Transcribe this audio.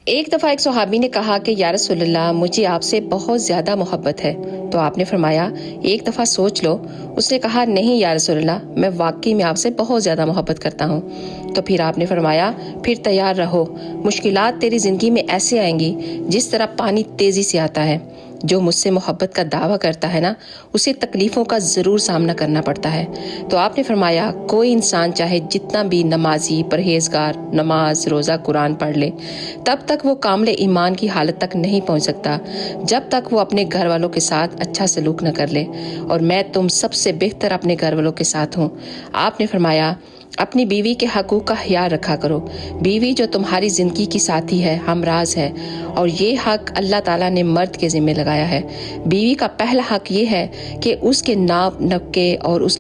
एक दफ़ा एक सहाबी ने कहा कि या रसूलल्लाह, मुझे आपसे बहुत ज़्यादा मोहब्बत है। तो आपने फरमाया, एक दफ़ा सोच लो। उसने कहा, नहीं या रसूलल्लाह, मैं वाकई में आपसे बहुत ज़्यादा मोहब्बत करता हूँ। तो फिर आपने फरमाया, फिर तैयार रहो, मुश्किलात तेरी ज़िंदगी में ऐसे आएंगी जिस तरह पानी तेज़ी से आता है। जो मुझसे मोहब्बत का दावा करता है ना, उसे तकलीफ़ों का ज़रूर सामना करना पड़ता है। तो आपने फरमाया, कोई इंसान चाहे जितना भी नमाजी, परहेजगार, नमाज, रोज़ा, कुरान पढ़ ले, तब तक वो कामिल ईमान की हालत तक नहीं पहुंच सकता जब तक वो अपने घर वालों के साथ अच्छा सलूक न कर ले। और मैं तुम सबसे बेहतर अपने घर वालों के साथ हूँ। आपने फरमाया, अपनी बीवी के हकूक़ का ख्याल रखा करो। बीवी जो तुम्हारी ज़िंदगी की साथी है, हमराज है, और ये हक अल्लाह ताला ने मर्द के ज़िम्मे लगाया है। बीवी का पहला हक ये है कि उसके नाप नक्के और उस